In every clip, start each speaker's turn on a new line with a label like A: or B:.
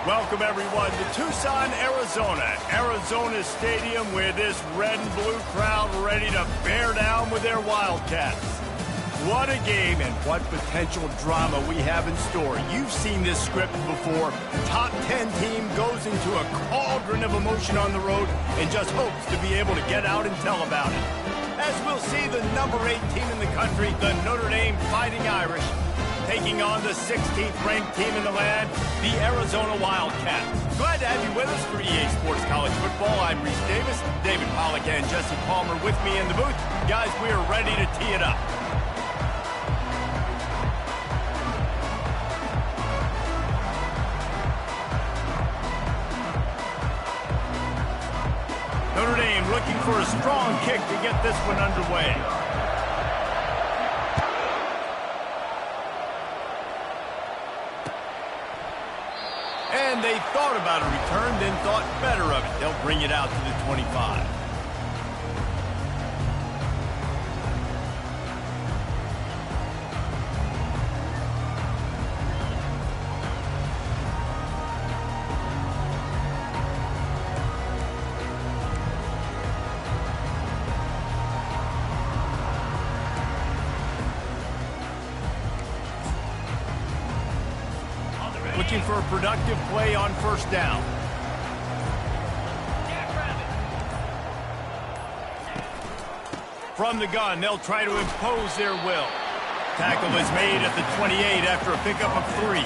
A: Welcome, everyone, to Tucson, Arizona. Arizona Stadium, where this red and blue crowd ready to bear down with their Wildcats. What a game and what potential drama we have in store. You've seen this script before. Top 10 team goes into a cauldron of emotion on the road and just hopes to be able to get out and tell about it. As we'll see the number 8 team in the country, the Notre Dame Fighting Irish, taking on the 16th ranked team in the land, the Arizona Wildcats. Glad to have you with us for EA Sports College Football. I'm Reese Davis, David Pollack and Jesse Palmer with me in the booth. Guys, we are ready to tee it up. Notre Dame looking for a strong kick to get this one underway. And they thought about a return, then thought better of it. They'll bring it out to the 25. Looking for a productive play on first down. From the gun, they'll try to impose their will. Tackle is made at the 28 after a pickup of 3.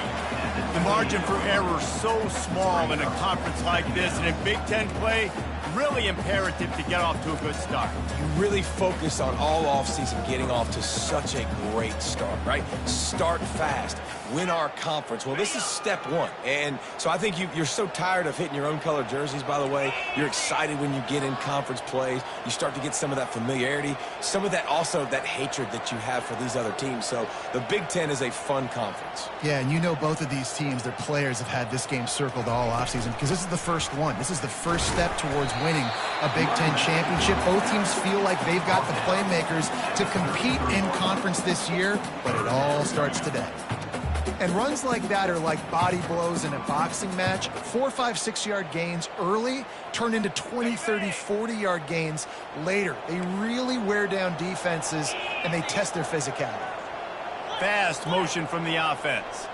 A: The margin for error so small in a conference like this, and in Big Ten play, really imperative to get off to a good start.
B: You really focus on all offseason getting off to such a great start, right? Start fast, win our conference. Well, this is step 1. And so I think you're so tired of hitting your own color jerseys, by the way. You're excited when you get in conference plays. You start to get some of that familiarity, some of that also that hatred that you have for these other teams. So the Big Ten is a fun conference.
C: Yeah, and you know both of these teams, their players have had this game circled all offseason because this is the first one. This is the first step towards winning a Big Ten championship. Both teams feel like they've got the playmakers to compete in conference this year, but it all starts today. And runs like that are like body blows in a boxing match. 4, 5, 6-yard gains early turn into 20, 30, 40-yard gains later. They really wear down defenses, and they test their physicality.
A: Fast motion from the offense.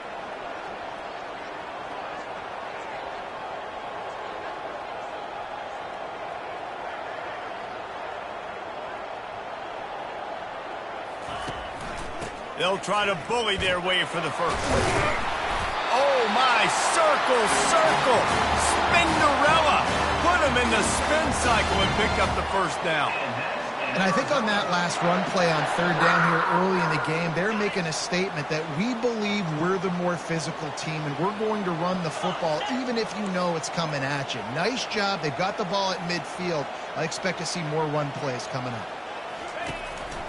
A: They'll try to bully their way for the first. Oh, my. Circle, circle. Spinderella. Put him in the spin cycle and pick up the first down.
C: And I think on that last run play on third down here early in the game, they're making a statement that we believe we're the more physical team and we're going to run the football even if you know it's coming at you. Nice job. They've got the ball at midfield. I expect to see more run plays coming up.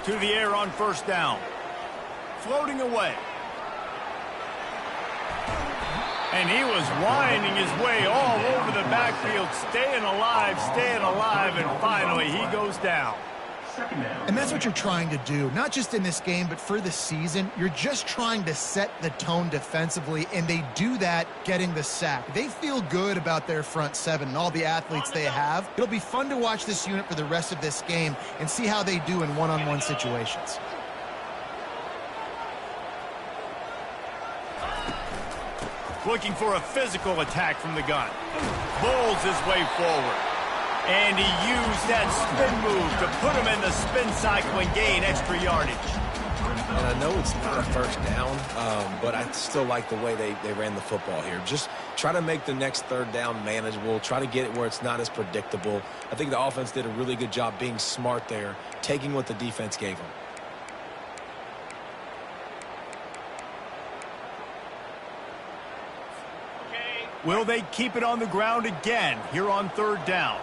A: To the air on first down. Floating away. And he was winding his way all over the backfield, staying alive, and finally he goes down.
C: And that's what you're trying to do, not just in this game, but for the season. You're just trying to set the tone defensively, and they do that getting the sack. They feel good about their front seven and all the athletes they have. It'll be fun to watch this unit for the rest of this game and see how they do in one-on-one situations.
A: Looking for a physical attack from the gun. Bowls his way forward. And he used that spin move to put him in the spin cycle and gain extra yardage.
B: And I know it's not a first down, but I still like the way they ran the football here. Just try to make the next third down manageable. Try to get it where it's not as predictable. I think the offense did a really good job being smart there, taking what the defense gave them.
A: Will they keep it on the ground again here on third down?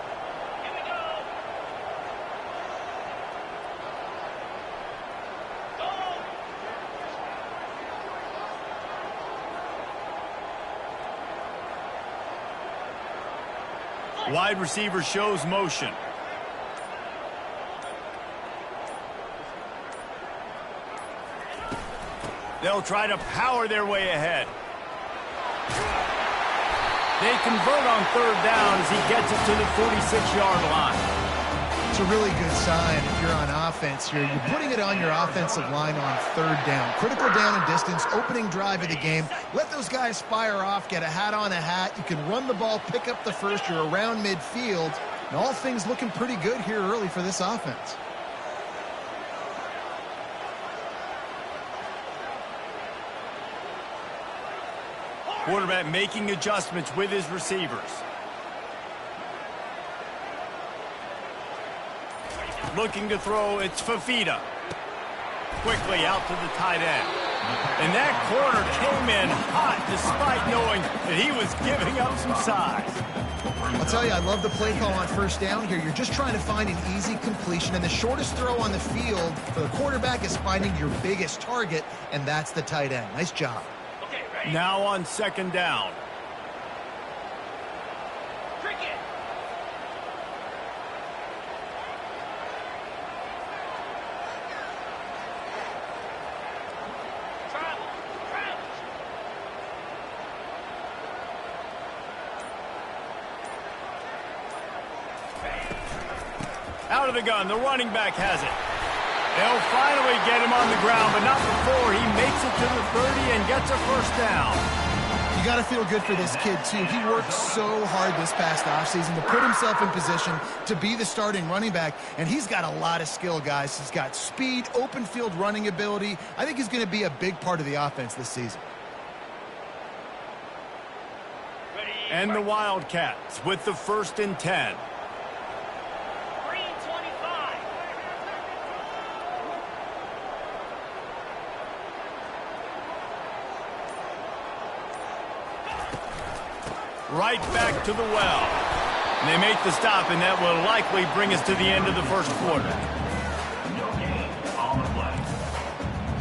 A: Wide receiver shows motion. They'll try to power their way ahead. convert on third down as he gets it to the 46-yard line.
C: It's a really good sign if you're on offense here. You're putting it on your offensive line on third down. Critical down and distance, opening drive of the game. Let those guys fire off, get a hat on a hat. You can run the ball, pick up the first. You're around midfield. And all things looking pretty good here early for this offense.
A: Quarterback making adjustments with his receivers. Looking to throw, it's Fafita. Quickly out to the tight end. And that corner came in hot despite knowing that he was giving up some size.
C: I'll tell you, I love the play call on first down here. You're just trying to find an easy completion, and the shortest throw on the field for the quarterback is finding your biggest target, and that's the tight end. Nice job.
A: Now on second down. Out of the gun, the running back has it. They'll finally get him on the ground, but not before he makes it to the 30 and gets a first down.
C: You got to feel good for this kid, too. He worked so hard this past offseason to put himself in position to be the starting running back, and he's got a lot of skill, guys. He's got speed, open field running ability. I think he's going to be a big part of the offense this season.
A: And the Wildcats with the 1st and 10. Right back to the well. And they make the stop, and that will likely bring us to the end of the first quarter.
D: No gain on the play.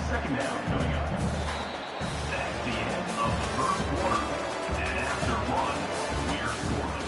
D: Second down coming up. That's the end of the first quarter. And after one, we're scoring.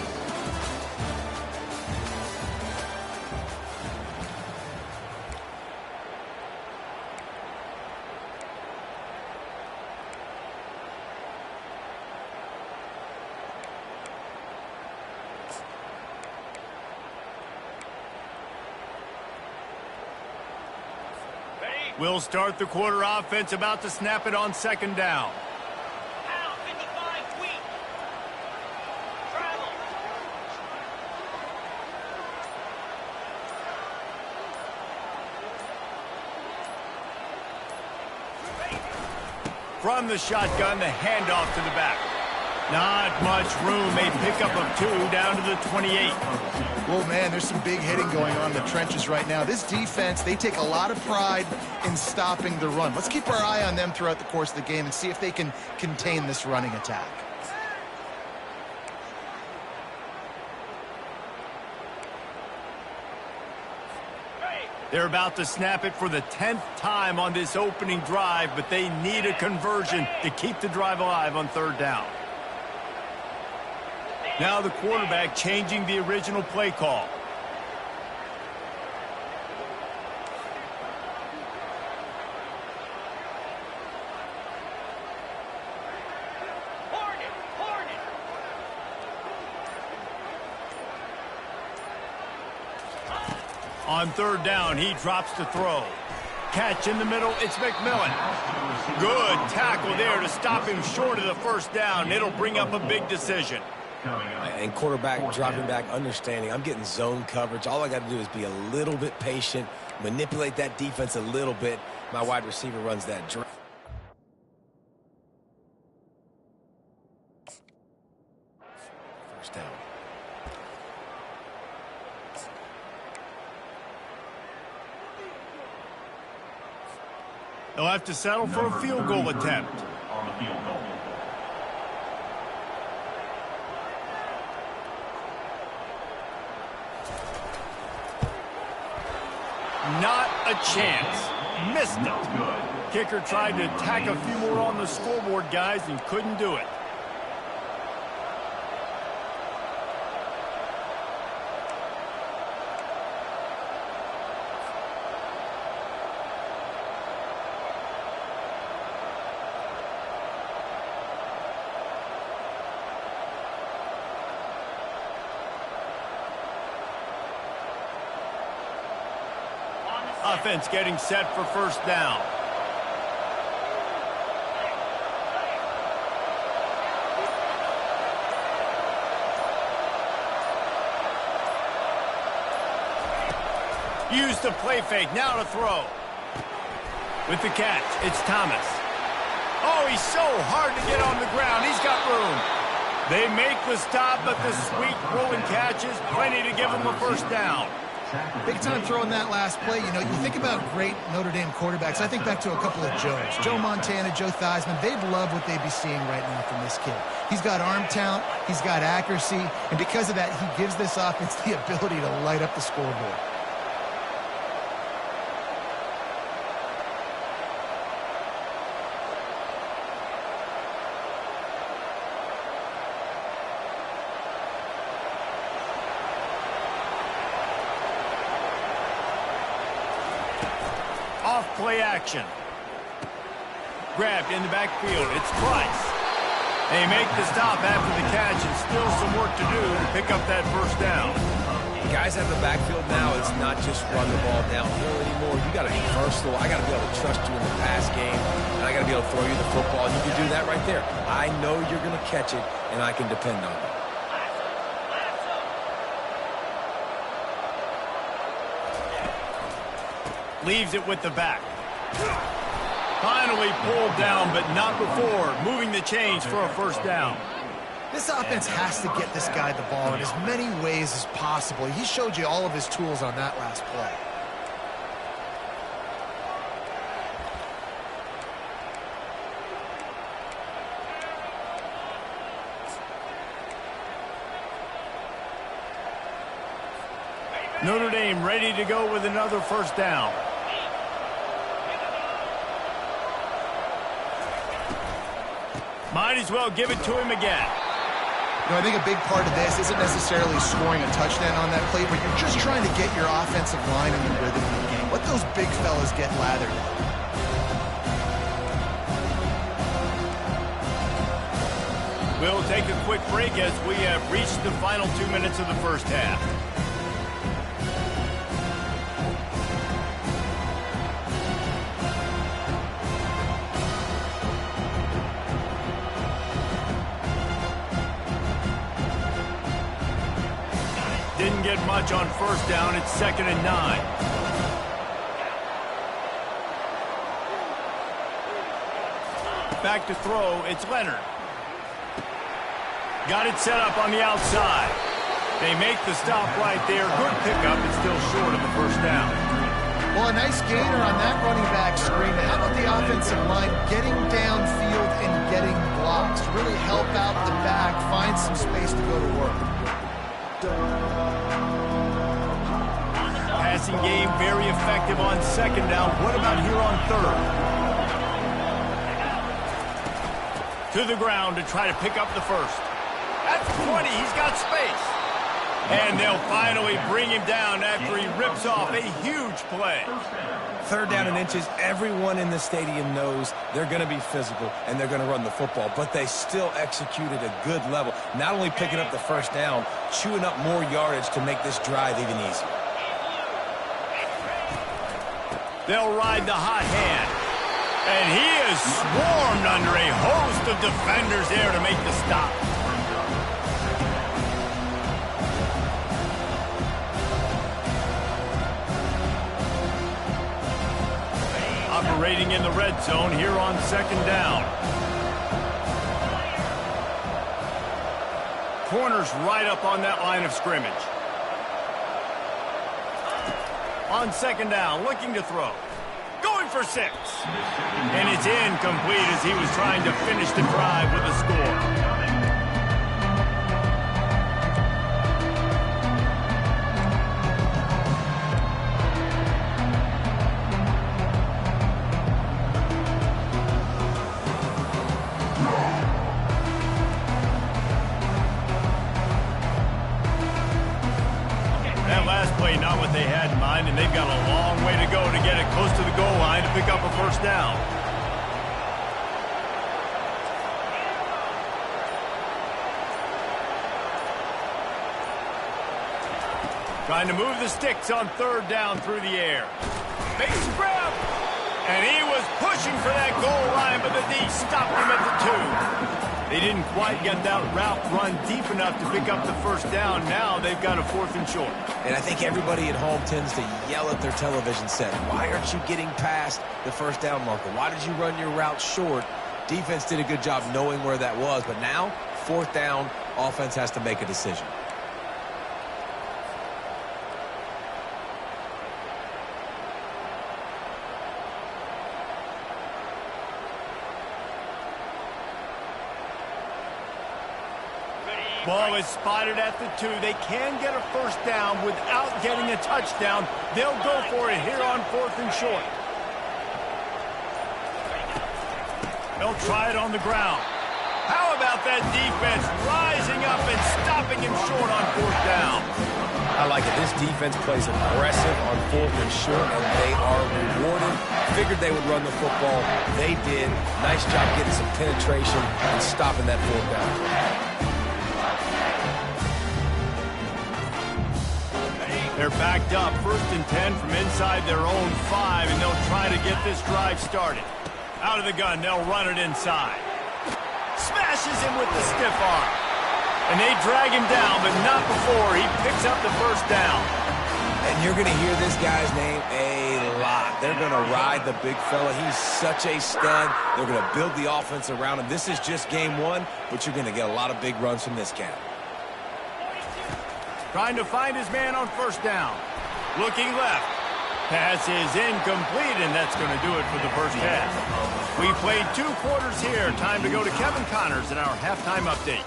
A: We'll start the quarter offense, about to snap it on second down.
E: Out, 55, weak. Travel.
A: From the shotgun, the handoff to the back. Not much room. A pickup of 2 down to the 28.
C: Well, man, there's some big hitting going on in the trenches right now. This defense, they take a lot of pride in stopping the run. Let's keep our eye on them throughout the course of the game and see if they can contain this running attack.
A: They're about to snap it for the 10th time on this opening drive, but they need a conversion to keep the drive alive on third down. Now the quarterback changing the original play call. On third down, he drops the throw. Catch in the middle, it's McMillan. Good tackle there to stop him short of the first down. It'll bring up a big decision.
B: And quarterback dropping back, understanding I'm getting zone coverage. All I got to do is be a little bit patient, manipulate that defense a little bit. My wide receiver runs that drive. First down.
A: They'll have to settle for a field goal attempt.
D: On the field goal.
A: Not a chance. Missed it. Kicker tried to tack a few more on the scoreboard, guys, and couldn't do it. Offense getting set for first down. Use the play fake, now to throw. With the catch, it's Thomas. Oh, he's so hard to get on the ground. He's got room. They make the stop, but the sweet rolling catch is plenty to give him a first down.
C: Big time throw in that last play. You know, you think about great Notre Dame quarterbacks. I think back to a couple of Joes. Joe Montana, Joe Theismann. They'd love what they'd be seeing right now from this kid. He's got arm talent. He's got accuracy. And because of that, he gives this offense the ability to light up the scoreboard.
A: Play action. Grabbed in the backfield. It's Price. They make the stop after the catch and still some work to do to pick up that first down.
B: Guys have the backfield now. It's not just run the ball downhill anymore. You got to be versatile. I got to be able to trust you in the pass game, and I got to be able to throw you the football. And you can do that right there. I know you're going to catch it, and I can depend on it.
A: Leaves it with the back. Finally pulled down, but not before moving the chains for a first down.
C: This offense has to get this guy the ball in as many ways as possible. He showed you all of his tools on that last play.
A: Notre Dame ready to go with another first down. Might as well give it to him again.
C: You know, I think a big part of this isn't necessarily scoring a touchdown on that play, but you're just trying to get your offensive line in the rhythm of the game. Let those big fellas get lathered.
A: We'll take a quick break as we have reached the final 2 minutes of the first half. Didn't get much on first down. It's 2nd and 9. Back to throw. It's Leonard. Got it set up on the outside. They make the stop right there. Good pickup. It's still short of the first down.
C: Well, a nice gainer on that running back screen. How about the offensive line getting downfield and getting blocks to really help out the back, find some space to go to work?
A: Passing game very effective on 2nd down. What about here on 3rd? To the ground to try to pick up the first. That's 20. He's got space. And they'll finally bring him down after he rips off a huge play.
B: 3rd down and inches. Everyone in the stadium knows they're going to be physical and they're going to run the football, but they still executed a good level. Not only picking up the first down, chewing up more yardage to make this drive even easier.
A: They'll ride the hot hand. And he is swarmed under a host of defenders there to make the stop. Operating in the red zone here on 2nd down. Corners right up on that line of scrimmage. On 2nd down, looking to throw. Going for 6. And it's incomplete as he was trying to finish the drive with a score. Not what they had in mind, and they've got a long way to go to get it close to the goal line to pick up a first down. Trying to move the sticks on third down through the air. Base grab. And he was pushing for that goal line, but the D stopped him at the 2. They didn't quite get that route run deep enough to pick up the first down. Now they've got a 4th and short.
B: And I think everybody at home tends to yell at their television set. Why aren't you getting past the first down marker? Why did you run your route short? Defense did a good job knowing where that was, but now, 4th down, offense has to make a decision.
A: Ball is spotted at the 2. They can get a first down without getting a touchdown. They'll go for it here on 4th and short. They'll try it on the ground. How about that defense rising up and stopping him short on 4th down?
B: I like it. This defense plays aggressive on 4th and short, and they are rewarded. Figured they would run the football. They did. Nice job getting some penetration and stopping that 4th down.
A: They're backed up, 1st and 10 from inside their own 5, and they'll try to get this drive started. Out of the gun, they'll run it inside. Smashes him with the stiff arm. And they drag him down, but not before he picks up the first down.
B: And you're going to hear this guy's name a lot. They're going to ride the big fella. He's such a stud. They're going to build the offense around him. This is just game 1, but you're going to get a lot of big runs from this cat.
A: Trying to find his man on first down. Looking left. Pass is incomplete, and that's going to do it for the first half. We played 2 quarters here. Time to go to Kevin Connors in our halftime update.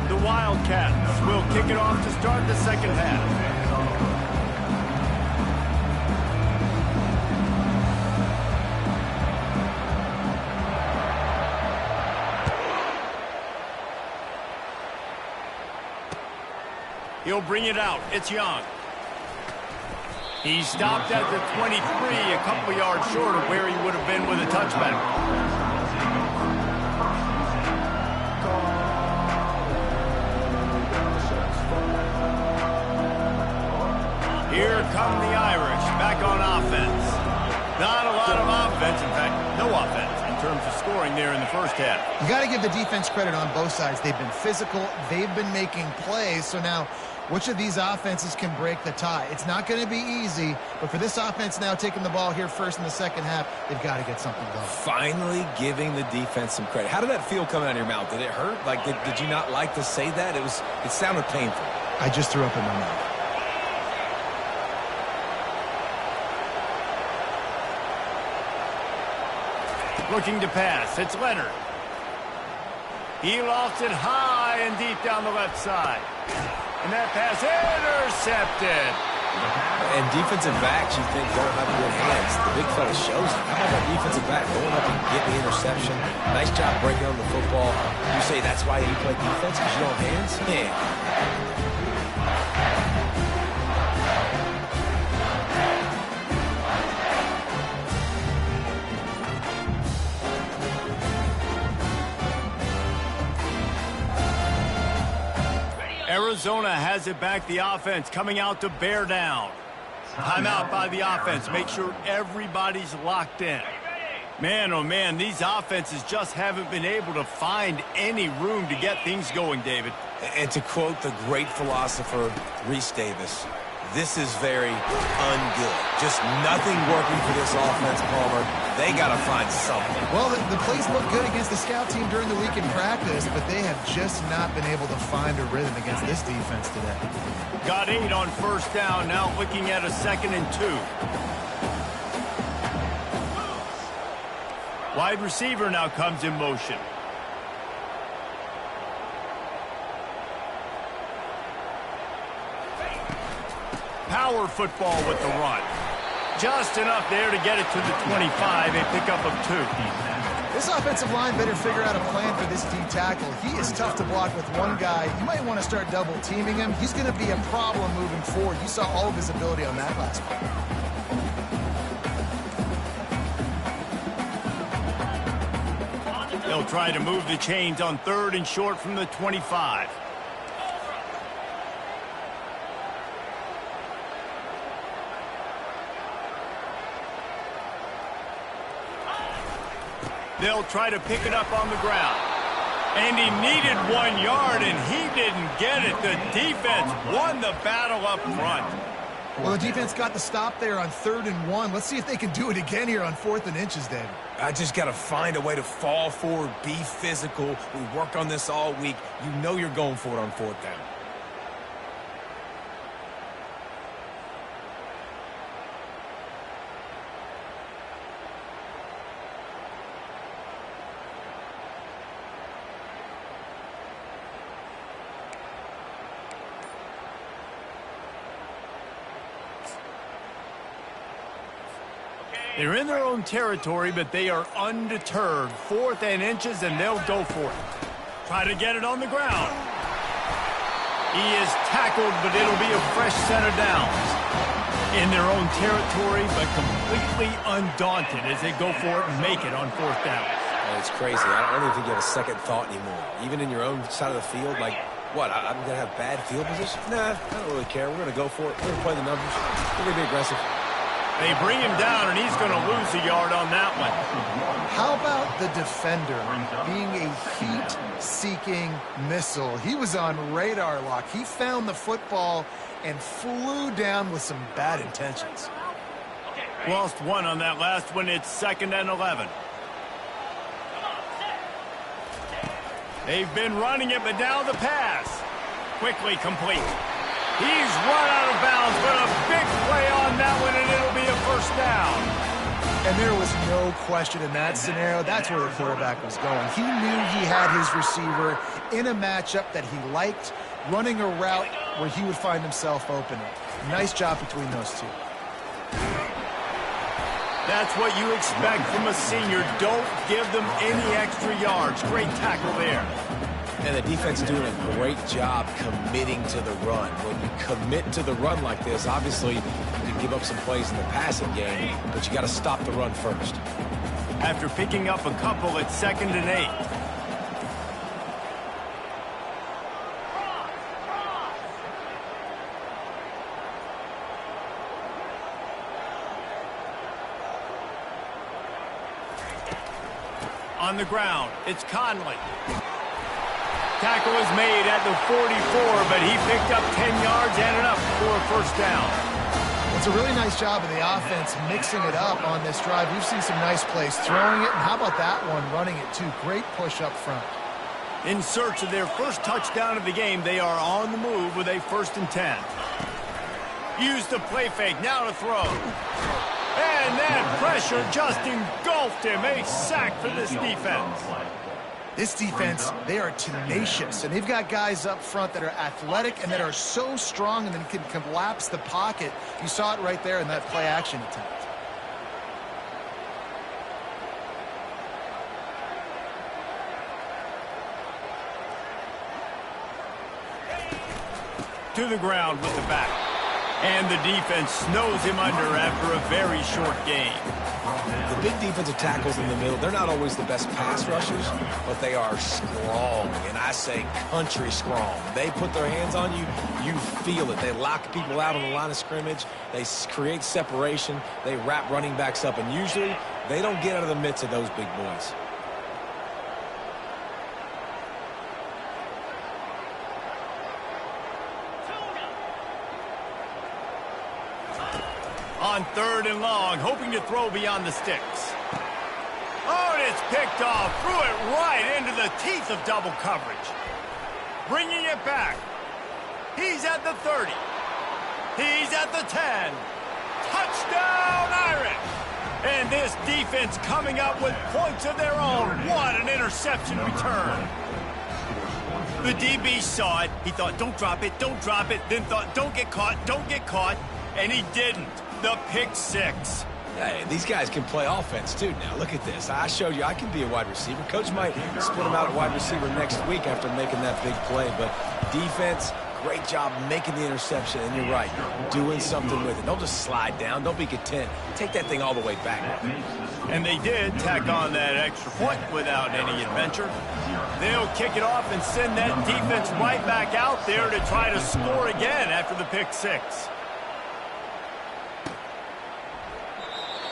A: The Wildcats will kick it off to start the second half. He'll bring it out. It's Young. He stopped at the 23, a couple yards short of where he would have been with a touchback. Here come the Irish, back on offense. Not a lot of offense, in fact, no offense in terms of scoring there in the first half.
C: You got to give the defense credit on both sides. They've been physical. They've been making plays. So now, which of these offenses can break the tie? It's not going to be easy, but for this offense now taking the ball here first in the second half, they've got to get something going.
B: Finally giving the defense some credit. How did that feel coming out of your mouth? Did it hurt? Like, did you not like to say that? It sounded painful.
C: I just threw up in my mouth.
A: Looking to pass. It's Leonard. He lofts it high and deep down the left side. And that pass intercepted.
B: And defensive backs, you think, don't have good hands. The big fella shows it. How about that defensive back going up and getting the interception? Nice job breaking on the football. You say that's why you play defense, because you don't have hands? Yeah.
A: Arizona has it back, the offense coming out to bear down. Timeout by the offense. Make sure everybody's locked in. Man, oh man, these offenses just haven't been able to find any room to get things going, David.
B: And to quote the great philosopher, Reese Davis, this is very ungood. Just nothing working for this offense, Palmer. They got to find something.
C: Well, the plays look good against the scout team during the week in practice, but they have just not been able to find a rhythm against this defense today.
A: Got 8 on first down, now looking at a 2nd and 2. Wide receiver now comes in motion. Power football with the run. Just enough there to get it to the 25, a pickup of 2.
C: This offensive line better figure out a plan for this D tackle. He is tough to block with one guy. You might want to start double teaming him. He's going to be a problem moving forward. You saw all of his ability on that last one.
A: try to move the chains on 3rd and short from the 25. They'll try to pick it up on the ground. And he needed 1 yard, and he didn't get it. The defense won the battle up front.
C: Well, the defense got the stop there on 3rd and 1. Let's see if they can do it again here on 4th and inches, David.
B: I just got to find a way to fall forward, be physical. We worked on this all week. You know you're going for it on 4th down.
A: They're in their own territory, but they are undeterred. 4th and inches, and they'll go for it. Try to get it on the ground. He is tackled, but it'll be a fresh set of downs. In their own territory, but completely undaunted as they go for it and make it on 4th down.
B: It's crazy. I don't even think you have a second thought anymore. Even in your own side of the field, like, what, I'm going to have bad field position? Nah, I don't really care. We're going to go for it. We're going to play the numbers. We're going to be aggressive.
A: They bring him down, and he's going to lose a yard on that one.
C: How about the defender being a heat-seeking missile? He was on radar lock. He found the football and flew down with some bad intentions.
A: Lost 1 on that last one. It's 2nd and 11. They've been running it, but now the pass. Quickly complete. He's run out of bounds, but a big play on that one, and it'll be a 1st down.
C: And there was no question in that scenario. That's where the quarterback was going. He knew he had his receiver in a matchup that he liked, running a route where he would find himself open. Nice job between those two.
A: That's what you expect from a senior. Don't give them any extra yards. Great tackle there.
B: And the defense is doing a great job committing to the run. When you commit to the run like this, obviously you can give up some plays in the passing game, but you got to stop the run first.
A: After picking up a couple, it's 2nd and 8. On the ground, it's Conley. Tackle is made at the 44, but he picked up 10 yards and enough for a 1st down.
C: It's a really nice job of the offense mixing it up on this drive. We've seen some nice plays throwing it, and how about that one running it too? Great push up front.
A: In search of their 1st touchdown of the game, they are on the move with a 1st and 10. Use the play fake, now to throw. And that pressure just engulfed him. A sack for this defense.
C: This defense, they are tenacious, and they've got guys up front that are athletic and that are so strong and then can collapse the pocket. You saw it right there in that play-action attempt.
A: To the ground with the back. And the defense snows him under after a very short game.
B: The big defensive tackles in the middle, they're not always the best pass rushers, but they are strong, and I say country strong. They put their hands on you, you feel it. They lock people out on the line of scrimmage. They create separation. They wrap running backs up, and usually they don't get out of the midst of those big boys.
A: On 3rd and long, hoping to throw beyond the sticks. Oh, and it's picked off. Threw it right into the teeth of double coverage. Bringing it back. He's at the 30. He's at the 10. Touchdown, Irish! And this defense coming up with points of their own. What an interception return. The DB saw it. He thought, don't drop it, don't drop it. Then thought, don't get caught, don't get caught. And he didn't. The pick 6.
B: Hey, these guys can play offense, too. Now, look at this. I showed you I can be a wide receiver. Coach might split him out at wide receiver next week after making that big play. But defense, great job making the interception, and you're right, doing something with it. Don't just slide down. Don't be content. Take that thing all the way back.
A: And they did tack on that extra point without any adventure. They'll kick it off and send that defense right back out there to try to score again after the pick six.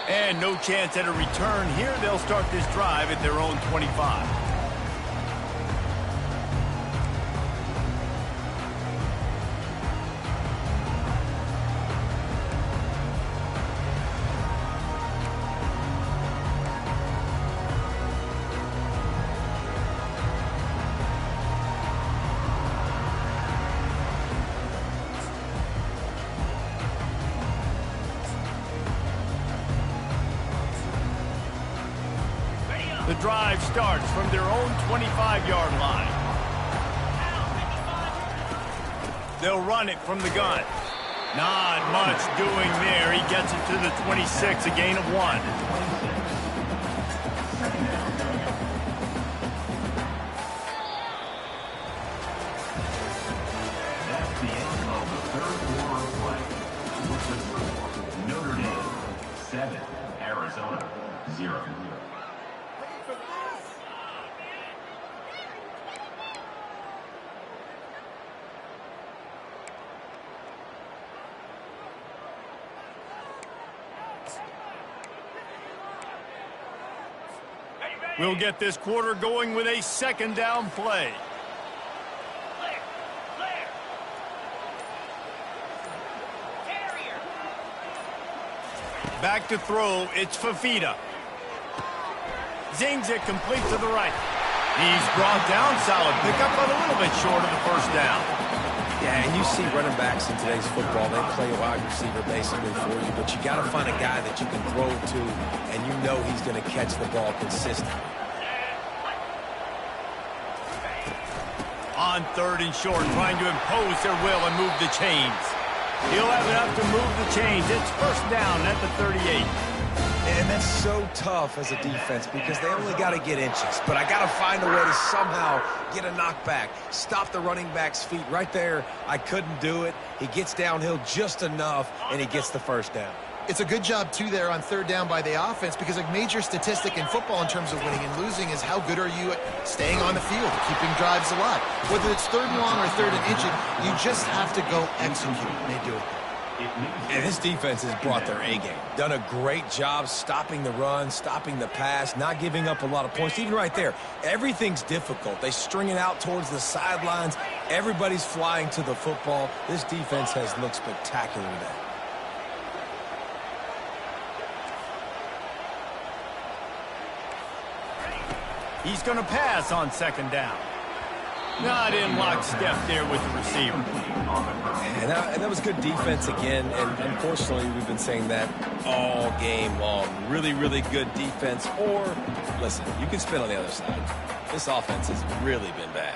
A: And no chance at a return here. They'll start this drive at their own 25. The drive starts from their own 25-yard line. They'll run it from the gun. Not much doing there. He gets it to the 26, a gain of 1.
D: That's the end of the third quarter of play. With the score, Notre Dame 7, Arizona 0.
A: We'll get this quarter going with a second down play.
E: Clear. Clear. Carrier.
A: Back to throw, it's Fafita. Zings it complete to the right. He's brought down, solid pickup, but a little bit short of the first down.
B: Yeah, and you see running backs in today's football, they play a wide receiver basically for you, but you got to find a guy that you can throw to, and you know he's going to catch the ball consistently.
A: On third and short, trying to impose their will and move the chains. He'll have enough to move the chains. It's first down at the 38.
B: And that's so tough as a defense because they only got to get inches. But I got to find a way to somehow get a knockback, stop the running back's feet. Right there, I couldn't do it. He gets downhill just enough, and he gets the first down.
C: It's a good job, too, there on third down by the offense because a major statistic in football in terms of winning and losing is how good are you at staying on the field, keeping drives alive. Whether it's third and long or third and inching, you just have to go execute, and they do it.
B: And this defense has brought their A-game. Done a great job stopping the run, stopping the pass, not giving up a lot of points. Even right there, everything's difficult. They string it out towards the sidelines. Everybody's flying to the football. This defense has looked spectacular today.
A: He's going to pass on second down. Not in lockstep there with the receiver.
B: And that was good defense again, and unfortunately we've been saying that all game long. Really, really good defense, or, listen, you can spin on the other side. This offense has really been bad.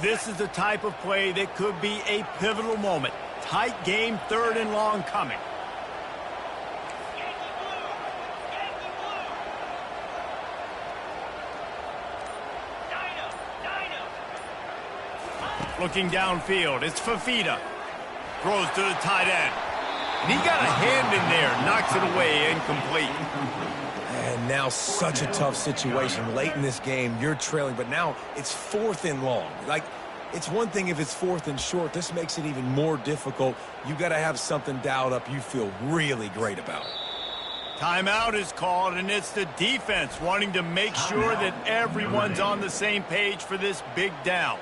A: This is the type of play that could be a pivotal moment. Tight game, third and long coming. Looking downfield, it's Fafita. Throws to the tight end. And he got a hand in there, knocks it away, incomplete.
B: And now such a tough situation. Late in this game, you're trailing, but now it's fourth and long. Like, it's one thing if it's fourth and short. This makes it even more difficult. You got to have something dialed up you feel really great about.
A: Timeout is called, and it's the defense wanting to make sure that everyone's on the same page for this big down.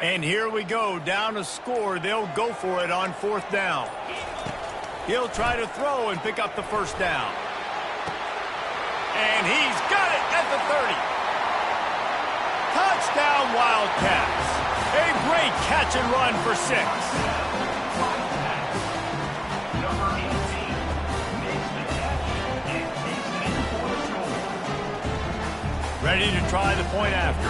A: And here we go, down a score. They'll go for it on fourth down. He'll try to throw and pick up the first down. And he's got it at the 30. Touchdown, Wildcats. A great catch and run for 6.
D: Number 18 makes the catch and takes it in for the score.
A: Ready to try the point after.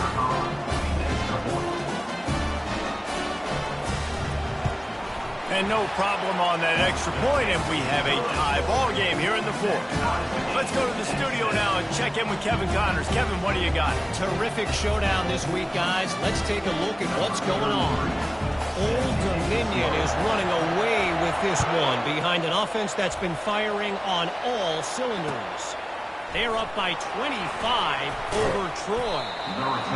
A: And no problem on that extra point, and we have a tie ball game here in the fourth. Let's go to the studio now and check in with Kevin Connors. Kevin, what do you got?
F: Terrific showdown this week, guys. Let's take a look at what's going on. Old Dominion is running away with this one behind an offense that's been firing on all cylinders. They're up by 25 over Troy.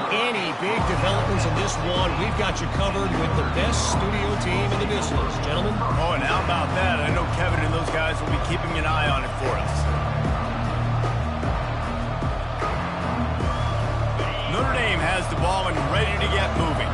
F: Any big developments in this one, we've got you covered with the best studio team in the business, gentlemen.
A: Oh, and how about that? I know Kevin and those guys will be keeping an eye on it for us. Notre Dame has the ball and ready to get moving.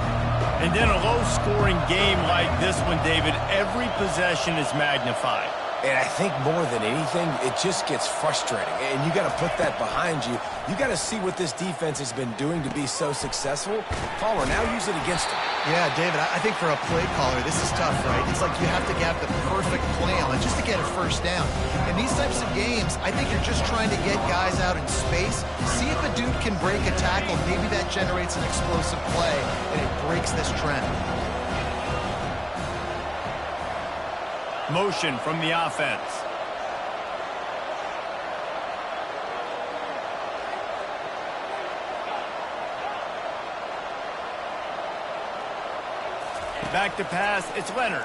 A: And then a low-scoring game like this one, David, every possession is magnified.
B: And I think more than anything, it just gets frustrating. And you got to put that behind you. You got to see what this defense has been doing to be so successful. Palmer, now use it against them.
C: Yeah, David, I think for a play caller, this is tough, right? It's like you have to get the perfect play on it just to get a first down. In these types of games, I think you're just trying to get guys out in space, see if a dude can break a tackle. Maybe that generates an explosive play, and it breaks this trend.
A: Motion from the offense. Back to pass, it's Leonard.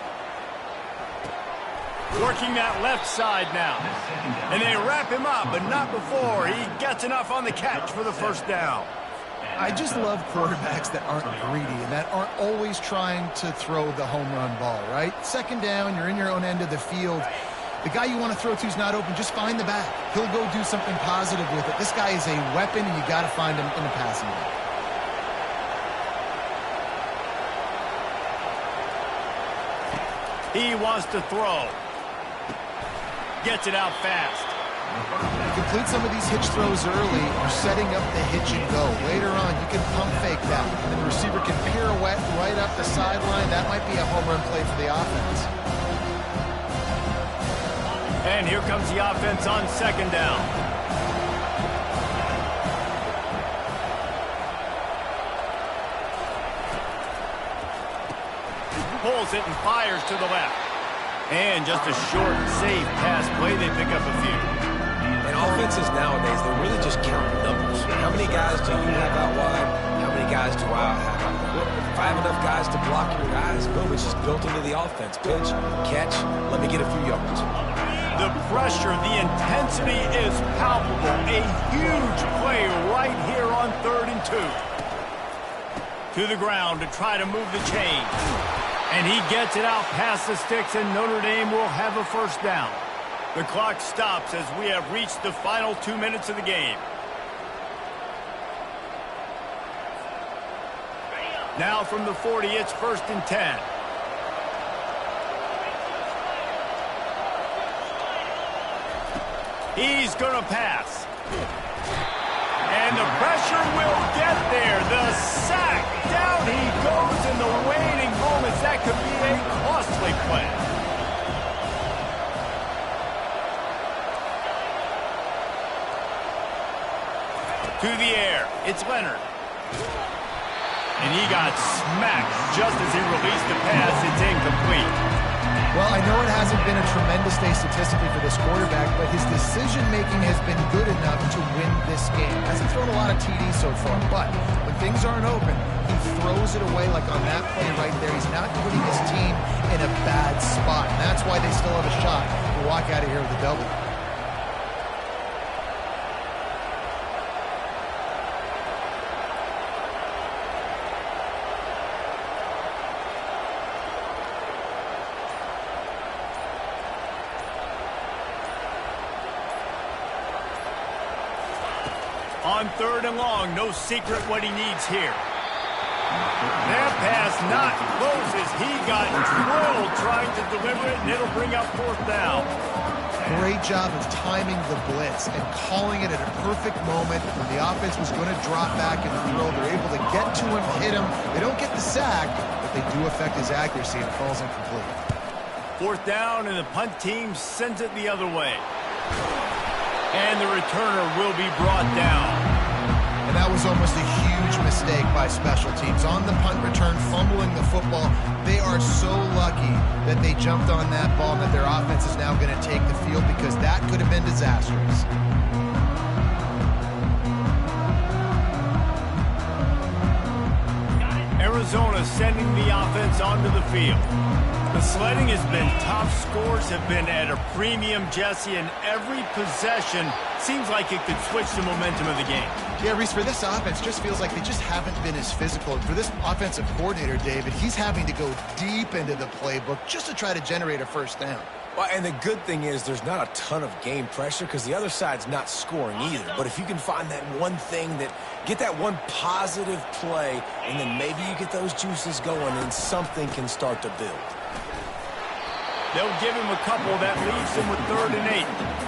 A: Working that left side now. And they wrap him up, but not before he gets enough on the catch for the first down.
C: I just love quarterbacks that aren't greedy and that aren't always trying to throw the home run ball, right? Second down, you're in your own end of the field. The guy you want to throw to is not open. Just find the back. He'll go do something positive with it. This guy is a weapon, and you got to find him in the passing game.
A: He wants to throw. Gets it out fast.
C: Complete some of these hitch throws early. You're setting up the hitch and go. Later on, you can pump fake that, and the receiver can pirouette right up the sideline. That might be a home run play for the offense.
A: And here comes the offense on second down. Pulls it and fires to the left. And just a short, safe pass play. They pick up a few.
B: And offenses nowadays, they're really just counting numbers. How many guys do you have out wide? How many guys do I have out wide? If I have enough guys to block your guys, boom, it's just built into the offense. Pitch, catch, let me get a few yards.
A: The pressure, the intensity is palpable. A huge play right here on 3rd and 2. To the ground to try to move the chain. And he gets it out past the sticks, and Notre Dame will have a first down. The clock stops as we have reached the final 2 minutes of the game. Now from the 40, it's 1st and 10. He's going to pass. And the pressure will get there. The sack. Down he goes in the waning moments. That could be a costly play. To the air. It's Leonard. And he got smacked just as he released the pass. It's incomplete.
C: Well, I know it hasn't been a tremendous day statistically for this quarterback, but his decision-making has been good enough to win this game. Hasn't thrown a lot of TDs so far, but when things aren't open, he throws it away like on that play right there. He's not putting his team in a bad spot, and that's why they still have a shot to walk out of here with a double.
A: On 3rd and long, no secret what he needs here. That pass not closes. He got drilled trying to deliver it, and it'll bring up 4th down.
C: Great job of timing the blitz and calling it at a perfect moment when the offense was going to drop back and throw. They're able to get to him, hit him. They don't get the sack, but they do affect his accuracy, and it falls incomplete.
A: 4th down, and the punt team sends it the other way. And the returner will be brought down.
C: And that was almost a huge mistake by special teams. On the punt return, fumbling the football, they are so lucky that they jumped on that ball and that their offense is now going to take the field, because that could have been disastrous.
A: Arizona sending the offense onto the field. The sledding has been tough. Scores have been at a premium, Jesse, and every possession seems like it could switch the momentum of the game.
C: Yeah, Reese, for this offense, just feels like they just haven't been as physical. And for this offensive coordinator, David, he's having to go deep into the playbook just to try to generate a first down.
B: Well, and the good thing is there's not a ton of game pressure because the other side's not scoring either. But if you can find that one thing, get that one positive play, and then maybe you get those juices going and something can start to build.
A: They'll give him a couple. That leaves him with 3rd and 8.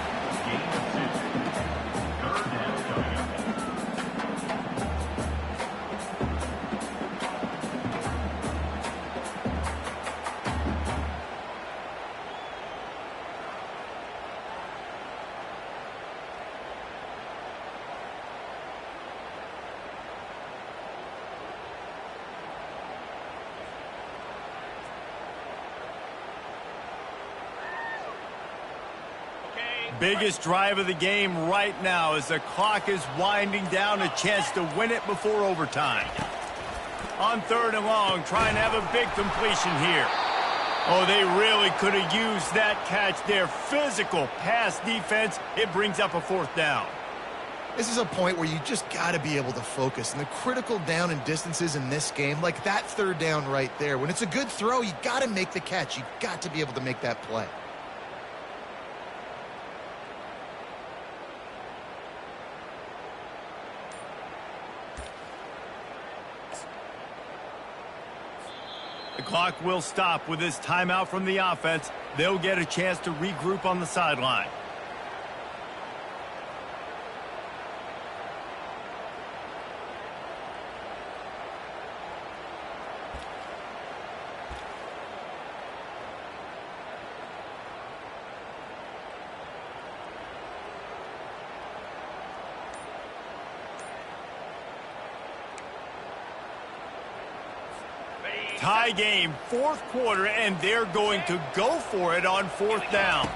A: Biggest drive of the game right now as the clock is winding down, a chance to win it before overtime. On 3rd and long, trying to have a big completion here. Oh, they really could have used that catch there. Physical pass defense. It brings up a 4th down.
C: This is a point where you just got to be able to focus. And the critical down and distances in this game, like that 3rd down right there, when it's a good throw, you got to make the catch. You got to be able to make that play.
A: The clock will stop with this timeout from the offense. They'll get a chance to regroup on the sideline. Tie game, 4th quarter, and they're going to go for it on 4th down.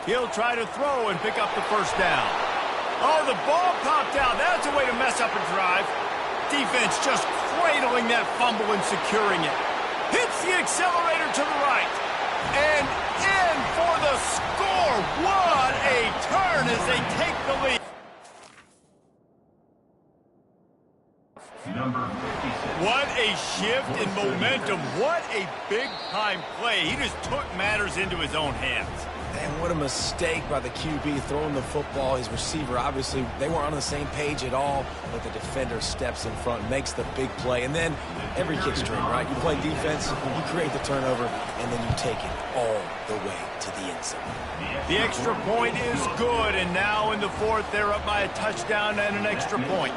A: He'll try to throw and pick up the 1st down. Oh, the ball popped out. That's a way to mess up a drive. Defense just cradling that fumble and securing it. Hits the accelerator to the right. And in for the score. What a turn as they take the lead.
D: Number 56.
A: What a shift in momentum. What a big-time play. He just took matters into his own hands.
B: And what a mistake by the QB throwing the football. His receiver, obviously, they weren't on the same page at all, but the defender steps in front, makes the big play. And then every kick's dream, right? You play defense, you create the turnover, and then you take it all the way to the end zone.
A: The extra point is good, and now in the 4th, they're up by a touchdown and an extra point.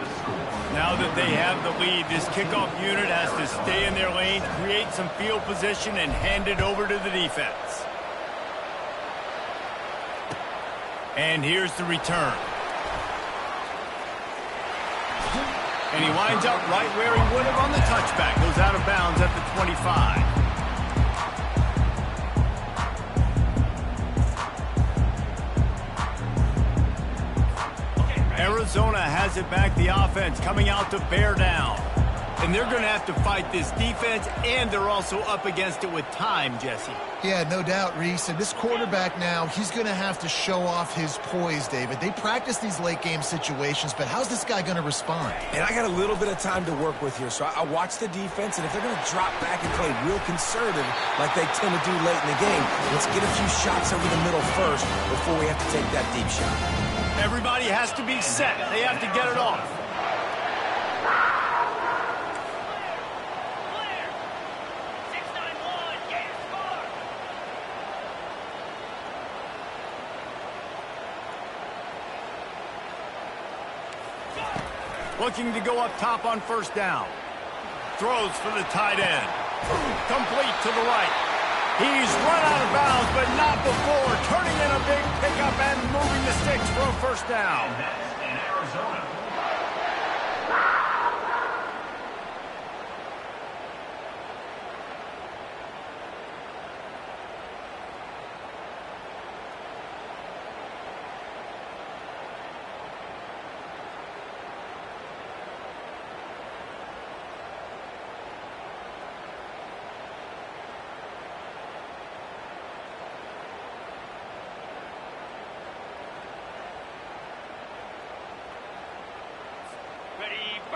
A: Now that they have the lead, this kickoff unit has to stay in their lane, create some field position, and hand it over to the defense. And here's the return. And he winds up right where he would have on the touchback. Goes out of bounds at the 25. Arizona has it back, the offense coming out to bear down. And they're going to have to fight this defense, and they're also up against it with time, Jesse.
C: Yeah, no doubt, Reese. And this quarterback now, he's going to have to show off his poise, David. They practice these late-game situations, but how's this guy going to respond?
B: And I got a little bit of time to work with here, so I watch the defense, and if they're going to drop back and play real conservative like they tend to do late in the game, let's get a few shots over the middle first before we have to take that deep shot.
A: Everybody has to be set. They have to get it off.
E: Clear. 691, get it, score.
A: Looking to go up top on 1st down. Throws for the tight end. Complete to the right. He's run out of bounds, but not before. Turning in a big pickup and moving the sticks for a 1st down.
D: That's in Arizona.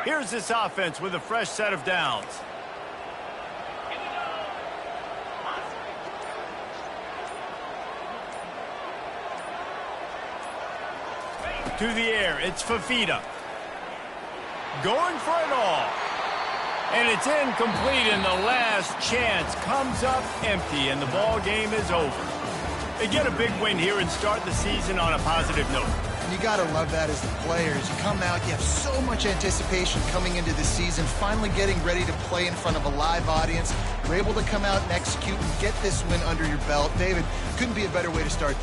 A: Here's this offense with a fresh set of downs. To the air, it's Fafita. Going for it all. And it's incomplete, and the last chance comes up empty, and the ball game is over. They get a big win here and start the season on a positive note.
C: And you got to love that as the players. You come out, you have so much anticipation coming into the season, finally getting ready to play in front of a live audience. You're able to come out and execute and get this win under your belt. David, couldn't be a better way to start.